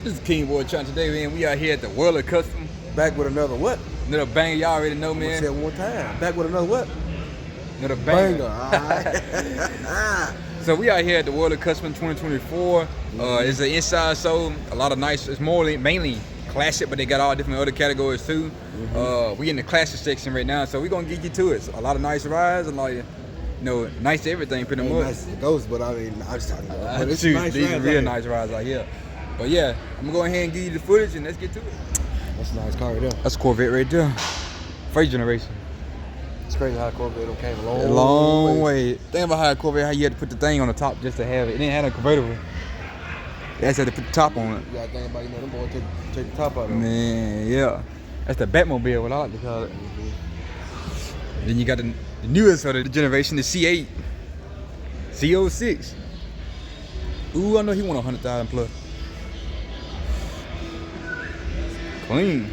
This is King Boy Chant. Today, man, we are here at the World of Custom. Back with another what? Another banger, y'all already know, I'm gonna man. say it one more time. Back with another what? Another banger. Banger. Alright. So we are here at the World of Custom 2024. It's an inside show. A lot of nice. It's mainly classic, but they got all different other categories too. We in the classic section right now, so we're gonna get you to it. So a lot of nice rides, a lot of, nice everything pretty much. Nice as it goes, but I mean, I'm just talking about. But it's Shoot, nice these are rides real out nice rides out here. But yeah, I'm gonna go ahead and give you the footage and let's get to it. That's a nice car right there. That's a Corvette right there. First generation. It's crazy how Corvette came a Long way. Think about how a Corvette, how you had to put the thing on the top just to have it. It didn't have a convertible. They just had to put the top on it. You gotta think about, them boys take the top out of it. Man, yeah. That's the Batmobile, what I like to call it. Then you got the newest of the generation, the C8. C06. Ooh, I know he want 100,000 plus. Clean.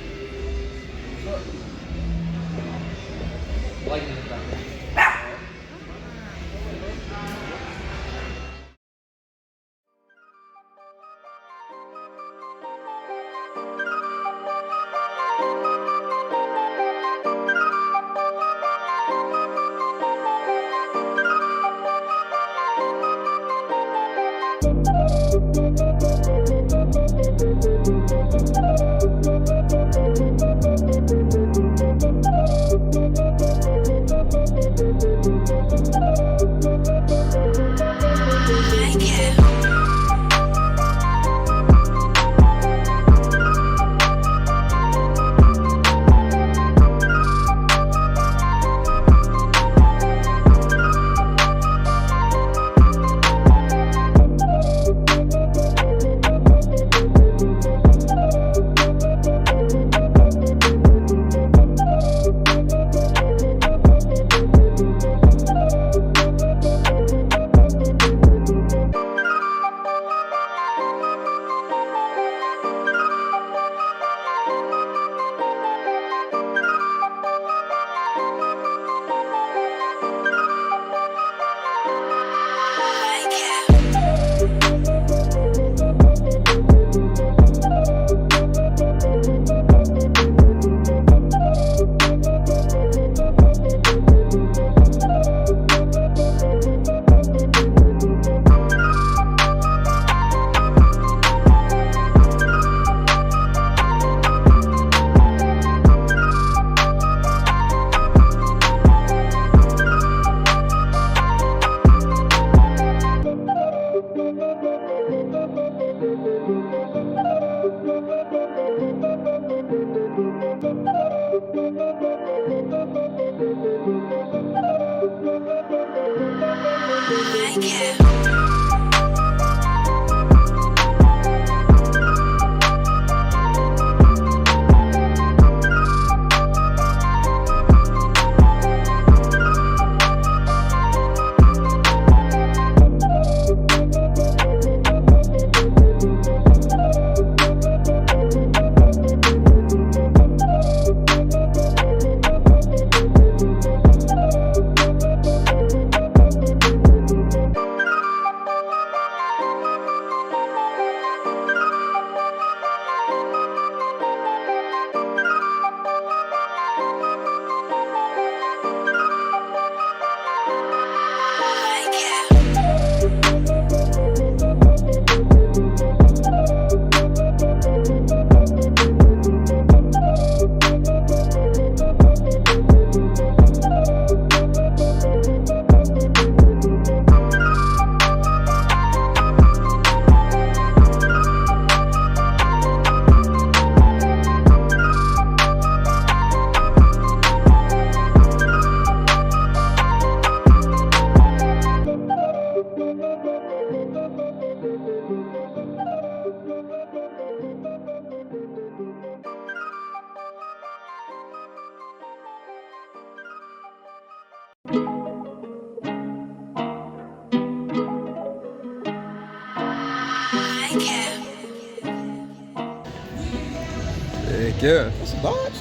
Heck yeah. That's a Dodge.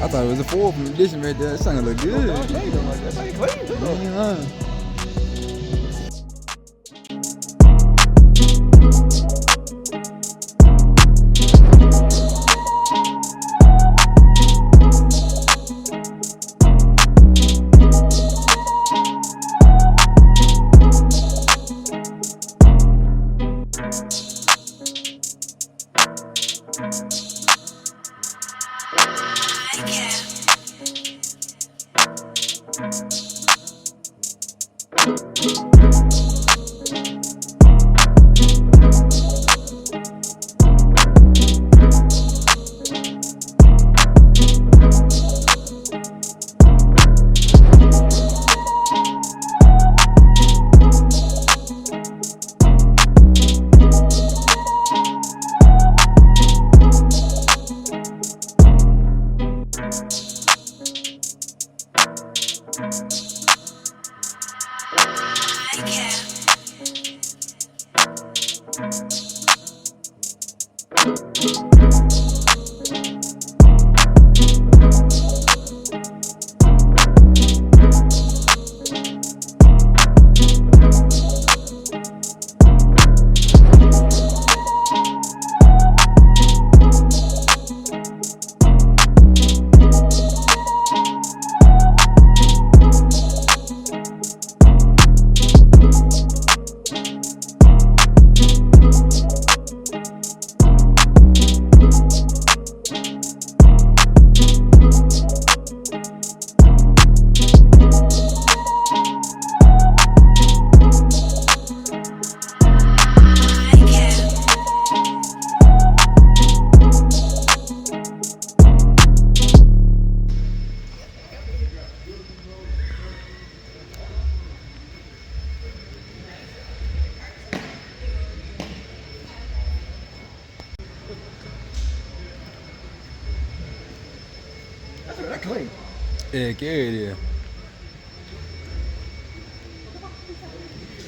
I thought it was a 4th edition right there. That something look good. Dodge made them like that. They clean too, though. Yeah. That's clean. Yeah, Gary, yeah.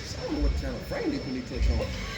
I don't know what kind of frame they put these touch on.